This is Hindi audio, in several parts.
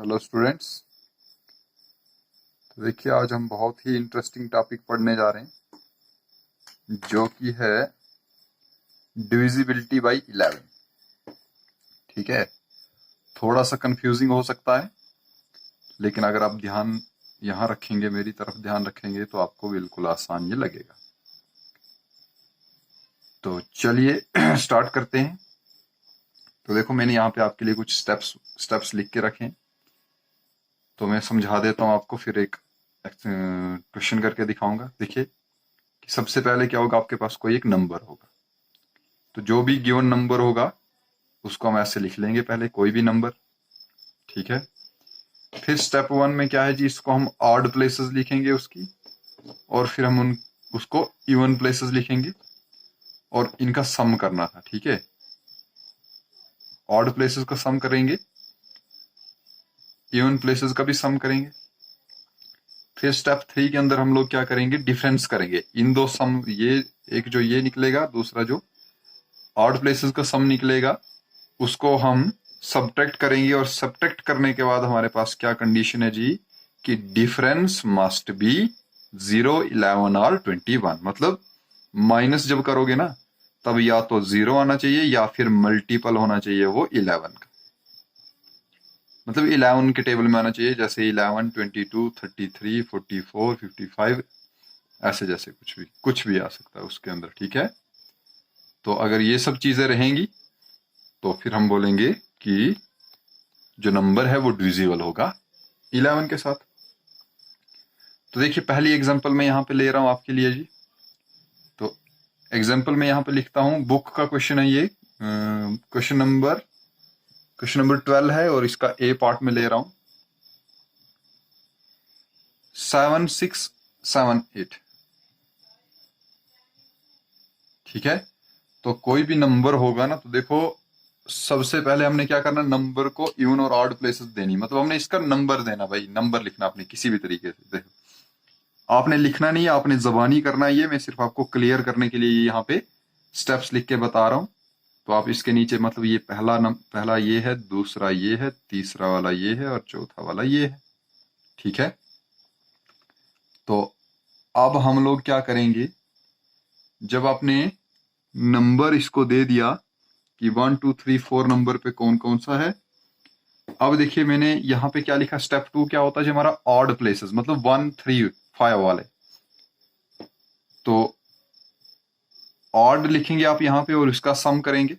Hello students. तो देखिए आज हम बहुत ही इंटरेस्टिंग टॉपिक पढ़ने जा रहे हैं जो कि है डिविजिबिलिटी बाय 11। ठीक है, थोड़ा सा कंफ्यूजिंग हो सकता है, लेकिन अगर आप ध्यान यहाँ रखेंगे, मेरी तरफ ध्यान रखेंगे, तो आपको बिल्कुल आसान ये लगेगा। तो चलिए स्टार्ट करते हैं। तो देखो मैंने यहाँ पे आपके लिए कुछ स्टेप्स लिख के रखे हैं, तो मैं समझा देता हूँ आपको, फिर एक क्वेश्चन करके दिखाऊंगा। देखिए कि सबसे पहले क्या होगा, आपके पास कोई एक नंबर होगा, तो जो भी गिवन नंबर होगा उसको हम ऐसे लिख लेंगे, पहले कोई भी नंबर। ठीक है, फिर स्टेप 1 में क्या है जी, इसको हम ऑड प्लेसेस लिखेंगे उसकी, और फिर हम उसको इवन प्लेसेस लिखेंगे और इनका सम करना था। ठीक है, ऑड प्लेसेस का सम करेंगे, इवन प्लेसेस का भी सम करेंगे। फिर स्टेप 3 के अंदर हम लोग क्या करेंगे, डिफरेंस करेंगे इन दो सम, ये एक जो ये निकलेगा, दूसरा जो ऑड प्लेसेस का सम निकलेगा, उसको हम सब्ट्रैक्ट करेंगे, और सब्ट्रैक्ट करने के बाद हमारे पास क्या कंडीशन है जी, कि डिफरेंस मस्ट बी 0, 11 और 21। मतलब माइनस जब करोगे ना, तब या तो 0 आना चाहिए या फिर मल्टीपल होना चाहिए वो 11 का। मतलब 11 के टेबल में आना चाहिए, जैसे 11, 22, 33, 44, 55, ऐसे जैसे कुछ भी आ सकता है उसके अंदर। ठीक है, तो अगर ये सब चीजें रहेंगी तो फिर हम बोलेंगे कि जो नंबर है वो डिविजिबल होगा 11 के साथ। तो देखिए पहली एग्जांपल मैं यहाँ पे ले रहा हूं आपके लिए जी। तो एग्जांपल में यहाँ पे लिखता हूं, बुक का क्वेश्चन है ये, क्वेश्चन नंबर 12 है, और इसका ए पार्ट में ले रहा हूं 7, 6, 7, 8। ठीक है, तो कोई भी नंबर होगा ना, तो देखो सबसे पहले हमने क्या करना, नंबर को इवन और ऑड प्लेसेस देनी, मतलब हमने इसका नंबर देना, भाई नंबर लिखना आपने किसी भी तरीके से। देखो आपने लिखना नहीं है, आपने जबानी करना है, ये मैं सिर्फ आपको क्लियर करने के लिए यहाँ पे स्टेप्स लिख के बता रहा हूं। तो आप इसके नीचे, मतलब ये पहला ये है, दूसरा ये है, तीसरा वाला ये है, और चौथा वाला ये है। ठीक है, तो अब हम लोग क्या करेंगे, जब आपने नंबर इसको दे दिया कि 1, 2, 3, 4 नंबर पे कौन कौन सा है, अब देखिए मैंने यहाँ पे क्या लिखा, स्टेप 2 क्या होता है जी, हमारा ऑड प्लेसेस, मतलब 1, 3, 5 वाले। तो ऑड लिखेंगे आप यहाँ पे और इसका सम करेंगे,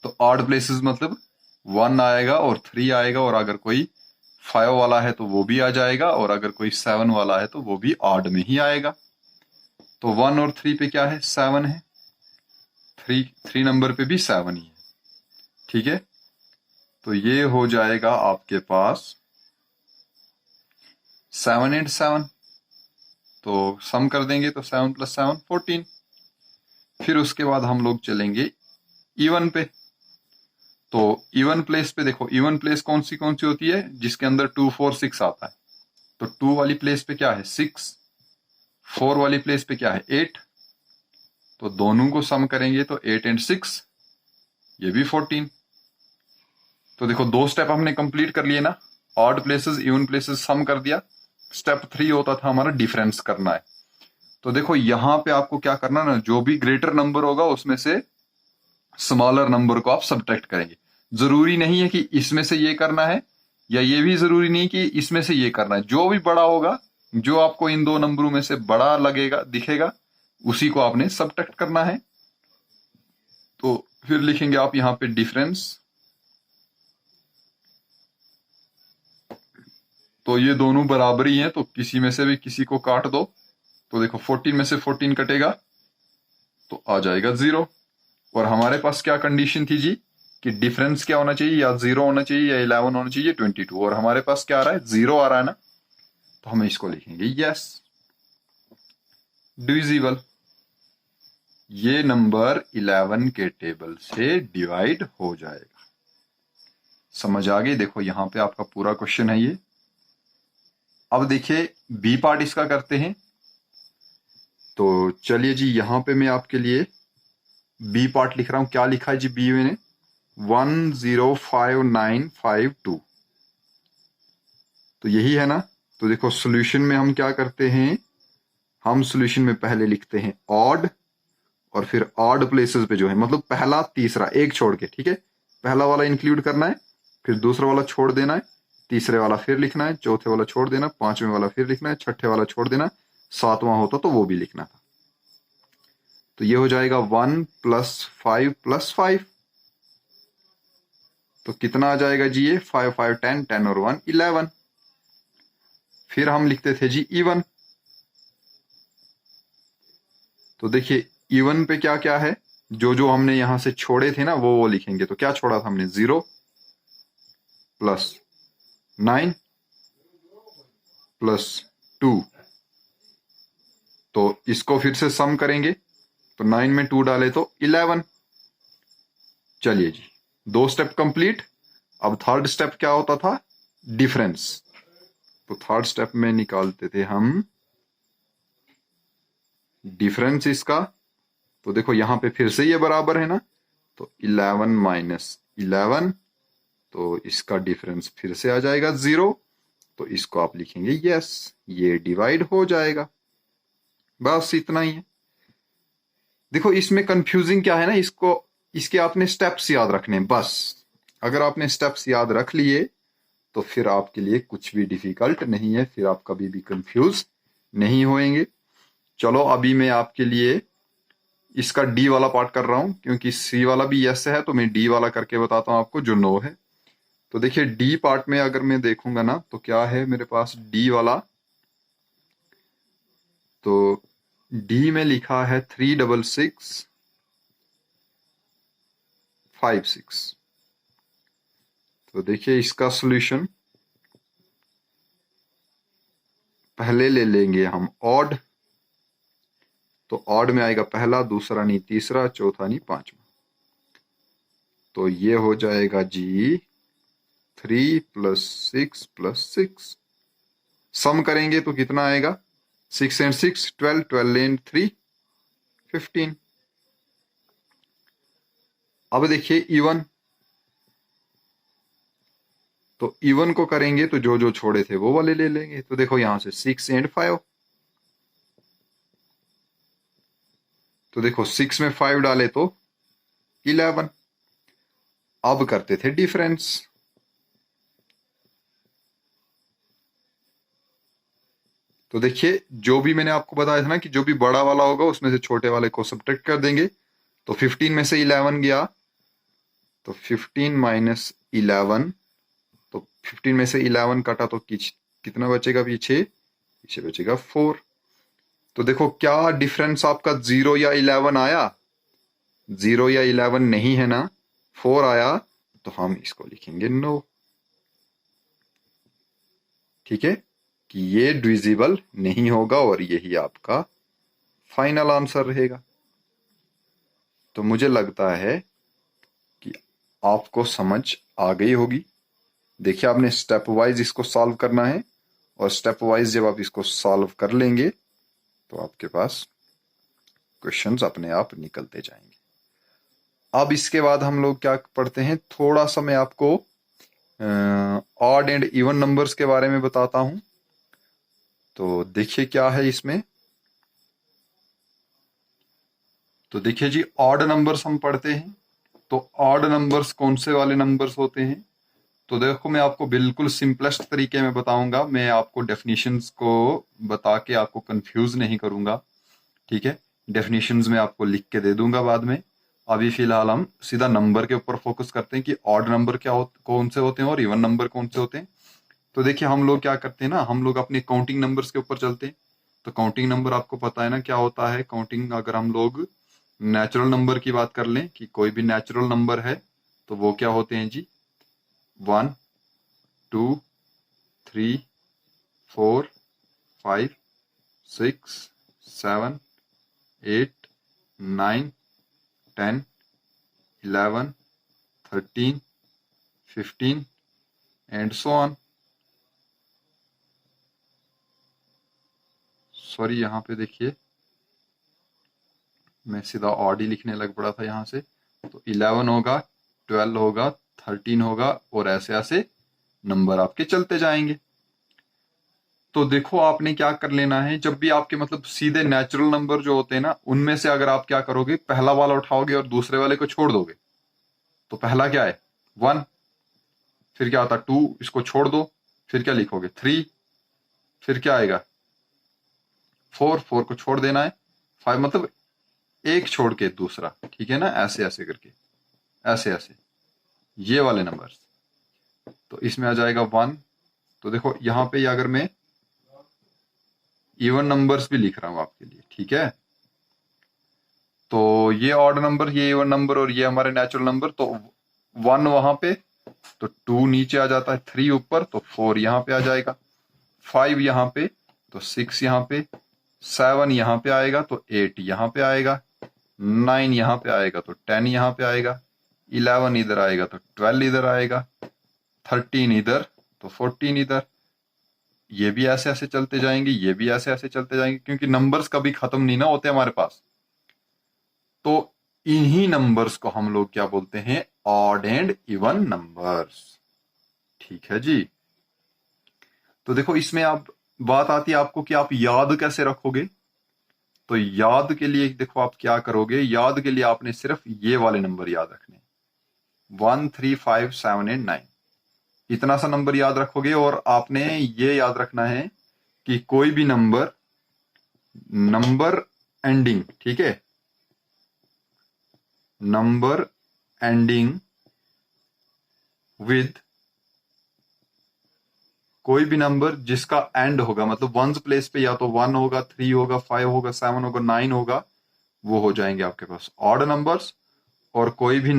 तो ऑड प्लेसेस मतलब 1 आएगा और 3 आएगा, और अगर कोई 5 वाला है तो वो भी आ जाएगा, और अगर कोई 7 वाला है तो वो भी ऑड में ही आएगा। तो 1 और 3 पे क्या है, 7 है, 3 नंबर पे भी 7 ही है। ठीक है, तो ये हो जाएगा आपके पास 7, 8, 7। तो सम कर देंगे तो 7 + 7 14। फिर उसके बाद हम लोग चलेंगे इवन पे। तो इवन प्लेस पे देखो, इवन प्लेस कौन सी होती है, जिसके अंदर 2, 4, 6 आता है। तो 2 वाली प्लेस पे क्या है, 6, 4 वाली प्लेस पे क्या है, 8। तो दोनों को सम करेंगे तो 8 और 6, ये भी 14। तो देखो 2 स्टेप हमने कंप्लीट कर लिए ना, ऑड प्लेसेस इवन प्लेसेस सम कर दिया। स्टेप 3 होता था हमारा डिफरेंस करना है। तो देखो यहां पे आपको क्या करना ना, जो भी ग्रेटर नंबर होगा उसमें से स्मॉलर नंबर को आप सब्ट्रैक्ट करेंगे। जरूरी नहीं है कि इसमें से ये करना है, या ये भी जरूरी नहीं कि इसमें से ये करना है। जो भी बड़ा होगा, जो आपको इन दो नंबरों में से बड़ा लगेगा, दिखेगा, उसी को आपने सब्ट्रैक्ट करना है। तो फिर लिखेंगे आप यहां पे डिफरेंस। तो ये दोनों बराबर ही हैं, तो किसी में से भी किसी को काट दो। तो देखो 14 में से 14 कटेगा तो आ जाएगा 0। और हमारे पास क्या कंडीशन थी जी, कि डिफरेंस क्या होना चाहिए, या 0 होना चाहिए, या 11 होना चाहिए, 22। और हमारे पास क्या आ रहा है, 0 आ रहा है ना, तो हम इसको लिखेंगे यस, डिविजिबल। ये नंबर 11 के टेबल से डिवाइड हो जाएगा। समझ आ गई। देखो यहां पे आपका पूरा क्वेश्चन है ये। अब देखिए बी पार्ट इसका करते हैं। तो चलिए जी, यहां पे मैं आपके लिए बी पार्ट लिख रहा हूं। क्या लिखा है जी बी मैंने, 105952। तो यही है ना। तो देखो सॉल्यूशन में हम क्या करते हैं, हम सॉल्यूशन में पहले लिखते हैं ऑड, और फिर ऑड प्लेसेस पे जो है मतलब पहला तीसरा एक छोड़ के, ठीक है, पहला वाला इंक्लूड करना है, फिर दूसरा वाला छोड़ देना है, तीसरे वाला फिर लिखना है, चौथे वाला छोड़ देना, पांचवें वाला फिर लिखना है, छठे वाला छोड़ देना, सातवां होता तो वो भी लिखना था। तो ये हो जाएगा 1 + 5 + 5। तो कितना आ जाएगा जी, ये 5 5 10, 10 और 1 11। फिर हम लिखते थे जी इवन। तो देखिए इवन पे क्या क्या है, जो जो हमने यहां से छोड़े थे ना वो लिखेंगे। तो क्या छोड़ा था हमने, 0 + 9 + 2। तो इसको फिर से सम करेंगे, तो 9 में 2 डाले तो 11। चलिए जी, 2 स्टेप कंप्लीट। अब थर्ड स्टेप क्या होता था, डिफरेंस। तो थर्ड स्टेप में निकालते थे हम डिफरेंस इसका। तो देखो यहां पे फिर से ये बराबर है ना, तो 11 - 11, तो इसका डिफरेंस फिर से आ जाएगा 0। तो इसको आप लिखेंगे यस, ये डिवाइड हो जाएगा। बस इतना ही है। देखो इसमें कंफ्यूजिंग क्या है ना, इसको इसके आपने स्टेप्स याद रखने हैं बस। अगर आपने स्टेप्स याद रख लिए तो फिर आपके लिए कुछ भी डिफिकल्ट नहीं है, फिर आप कभी भी कंफ्यूज नहीं होएंगे। चलो अभी मैं आपके लिए इसका डी वाला पार्ट कर रहा हूं, क्योंकि सी वाला भी यस है, तो मैं डी वाला करके बताता हूं आपको जो नो है। तो देखिए डी पार्ट में अगर मैं देखूंगा ना, तो क्या है मेरे पास डी वाला। तो डी में लिखा है 3 6 6 5 6। तो देखिए इसका सॉल्यूशन पहले ले लेंगे हम ऑड। तो ऑड में आएगा पहला, दूसरा नहीं तीसरा, चौथा नहीं पांचवा। तो ये हो जाएगा जी 3 + 6 + 6। सम करेंगे तो कितना आएगा, 6 and 6 12, 12 and 3 15। अब देखिए इवन। तो इवन को करेंगे तो जो जो छोड़े थे वो वाले ले लेंगे। तो देखो यहां से 6 and 5। तो देखो 6 में 5 डाले तो 11। अब करते थे डिफरेंस। तो देखिए जो भी मैंने आपको बताया था ना कि जो भी बड़ा वाला होगा उसमें से छोटे वाले को सब्ट्रैक्ट कर देंगे। तो 15 में से 11 गया, तो 15 - 11। तो 15 में से 11 कटा तो कितना बचेगा, पीछे पीछे बचेगा 4। तो देखो क्या डिफरेंस आपका 0 या 11 आया, 0 या 11 नहीं है ना, 4 आया। तो हम इसको लिखेंगे नो। ठीक है, कि ये डिविजिबल नहीं होगा और यही आपका फाइनल आंसर रहेगा। तो मुझे लगता है कि आपको समझ आ गई होगी। देखिए आपने स्टेप वाइज इसको सॉल्व करना है, और स्टेप वाइज जब आप इसको सॉल्व कर लेंगे तो आपके पास क्वेश्चंस अपने आप निकलते जाएंगे। अब इसके बाद हम लोग क्या पढ़ते हैं, थोड़ा सा मैं आपको ऑड एंड इवन नंबर्स के बारे में बताता हूं। तो देखिए क्या है इसमें। तो देखिए जी ऑड नंबर्स हम पढ़ते हैं। तो ऑड नंबर्स कौन से वाले नंबर्स होते हैं, तो देखो मैं आपको बिल्कुल सिंपलेस्ट तरीके में बताऊंगा। मैं आपको डेफिनेशंस को बता के आपको कंफ्यूज नहीं करूंगा, ठीक है। डेफिनेशंस में आपको लिख के दे दूंगा बाद में। अभी फिलहाल हम सीधा नंबर के ऊपर फोकस करते हैं कि ऑड नंबर कौन से होते हैं और इवन नंबर कौन से होते हैं। तो देखिए हम लोग क्या करते हैं ना, हम लोग अपने काउंटिंग नंबर्स के ऊपर चलते हैं। तो काउंटिंग नंबर आपको पता है ना क्या होता है। काउंटिंग अगर हम लोग नेचुरल नंबर की बात कर लें कि कोई भी नेचुरल नंबर है, तो वो क्या होते हैं जी, 1 2 3 4 5 6 7 8 9 10 11 13 15 एंड सो ऑन। सॉरी यहाँ पे देखिए मैं सीधा ऑड ही लिखने लग पड़ा था यहाँ से। तो 11 होगा, 12 होगा, 13 होगा, और ऐसे ऐसे नंबर आपके चलते जाएंगे। तो देखो आपने क्या कर लेना है, जब भी आपके मतलब सीधे नेचुरल नंबर जो होते हैं ना, उनमें से अगर आप क्या करोगे, पहला वाला उठाओगे और दूसरे वाले को छोड़ दोगे, तो पहला क्या है 1, फिर क्या आता 2, इसको छोड़ दो, फिर क्या लिखोगे 3, फिर क्या आएगा 4, 4 को छोड़ देना है, 5 मतलब एक छोड़ के दूसरा, ठीक है ना, ऐसे ऐसे करके, ऐसे ऐसे ये वाले नंबर्स। तो इसमें आ जाएगा 1। तो देखो यहां पे अगर मैं इवन नंबर्स भी लिख रहा हूं आपके लिए, ठीक है, तो ये ऑड नंबर, ये इवन नंबर और ये हमारे नेचुरल नंबर, तो 1 वहां पे, तो 2 नीचे आ जाता है, 3 ऊपर, तो 4 यहां पे आ जाएगा, 5 यहां पे, तो 6 यहां पे, 7 यहां पे आएगा, तो 8 यहां पे आएगा, 9 यहां पे आएगा, तो 10 यहां पे आएगा, 11 इधर आएगा, तो 12 इधर आएगा, 13 इधर, तो 14 इधर। ये भी ऐसे ऐसे चलते जाएंगे, ये भी ऐसे ऐसे चलते जाएंगे, क्योंकि नंबर्स कभी खत्म नहीं ना होते हमारे पास। तो इन्हीं नंबर्स को हम लोग क्या बोलते हैं, ऑड एंड इवन नंबर्स, ठीक है जी। तो देखो इसमें आप बात आती है आपको कि आप याद कैसे रखोगे। तो याद के लिए देखो आप क्या करोगे, याद के लिए आपने सिर्फ ये वाले नंबर याद रखने, 1, 3, 5, 7 एंड 9, इतना सा नंबर याद रखोगे। और आपने ये याद रखना है कि कोई भी नंबर एंडिंग, ठीक है, नंबर एंडिंग विद, कोई भी नंबर जिसका एंड होगा, मतलब वंस प्लेस पे या तो 1 होगा, 3 होगा, 5 होगा, 7 होगा, 9 होगा, वो हो जाएंगे आपके पास ऑड नंबर्स। और कोई भी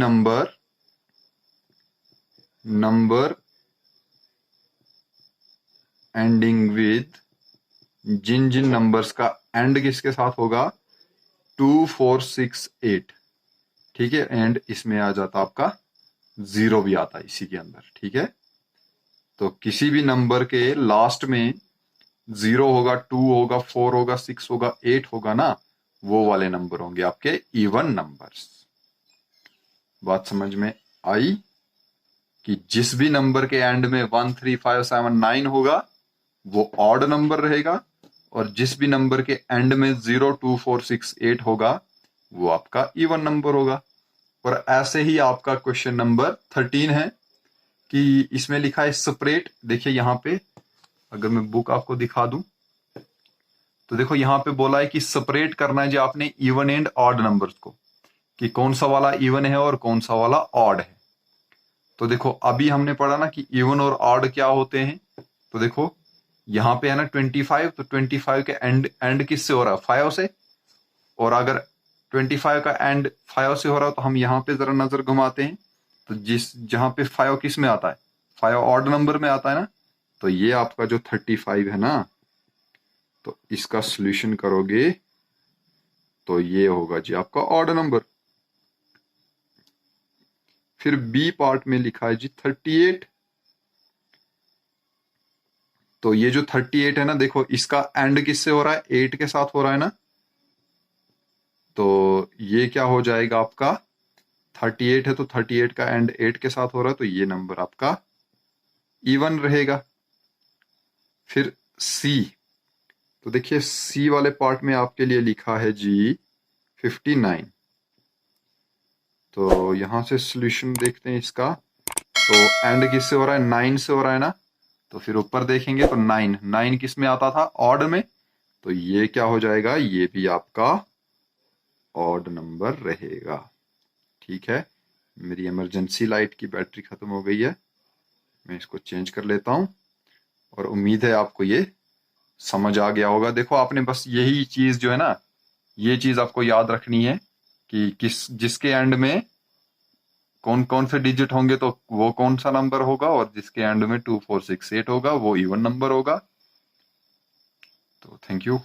नंबर एंडिंग विद, जिन जिन नंबर्स का एंड किसके साथ होगा, 2, 4, 6, 8, ठीक है, एंड इसमें आ जाता आपका 0 भी आता है इसी के अंदर, ठीक है। तो किसी भी नंबर के लास्ट में 0 होगा, 2 होगा, 4 होगा, 6 होगा, 8 होगा ना, वो वाले नंबर होंगे आपके इवन नंबर्स। बात समझ में आई कि जिस भी नंबर के एंड में 1, 3, 5, 7, 9 होगा वो ऑड नंबर रहेगा, और जिस भी नंबर के एंड में 0, 2, 4, 6, 8 होगा वो आपका इवन नंबर होगा। और ऐसे ही आपका क्वेश्चन नंबर 13 है कि इसमें लिखा है सेपरेट। देखिए यहां पे अगर मैं बुक आपको दिखा दूं, तो देखो यहां पे बोला है कि सेपरेट करना है जो आपने इवन एंड ऑड नंबर्स को, कि कौन सा वाला इवन है और कौन सा वाला ऑड है। तो देखो अभी हमने पढ़ा ना कि इवन और ऑड क्या होते हैं। तो देखो यहां पे है ना 25, तो 25 के एंड किससे हो रहा है, 5 से। और अगर 25 का एंड 5 से हो रहा है तो हम यहाँ पे जरा नजर घुमाते हैं, तो जहां पे 5 किस में आता है, 5 ऑड नंबर में आता है ना। तो ये आपका जो 35 है ना, तो इसका सॉल्यूशन करोगे तो ये होगा जी आपका ऑड नंबर। फिर बी पार्ट में लिखा है जी 38। तो ये जो 38 है ना, देखो इसका एंड किससे हो रहा है, 8 के साथ हो रहा है ना। तो ये क्या हो जाएगा आपका, 38 है तो 38 का एंड 8 के साथ हो रहा है, तो ये नंबर आपका इवन रहेगा। फिर सी, तो देखिए सी वाले पार्ट में आपके लिए लिखा है जी 59। तो यहां से सॉल्यूशन देखते हैं इसका। तो एंड किससे हो रहा है, 9 से हो रहा है ना। तो फिर ऊपर देखेंगे तो 9 किस में आता था, ऑड में। तो ये क्या हो जाएगा, ये भी आपका ऑड नंबर रहेगा, ठीक है। मेरी इमरजेंसी लाइट की बैटरी खत्म हो गई है, मैं इसको चेंज कर लेता हूं। और उम्मीद है आपको ये समझ आ गया होगा। देखो आपने बस यही चीज जो है ना, ये चीज आपको याद रखनी है कि जिसके एंड में कौन कौन से डिजिट होंगे तो वो कौन सा नंबर होगा, और जिसके एंड में 2, 4, 6, 8 होगा वो इवन नंबर होगा। तो थैंक यू।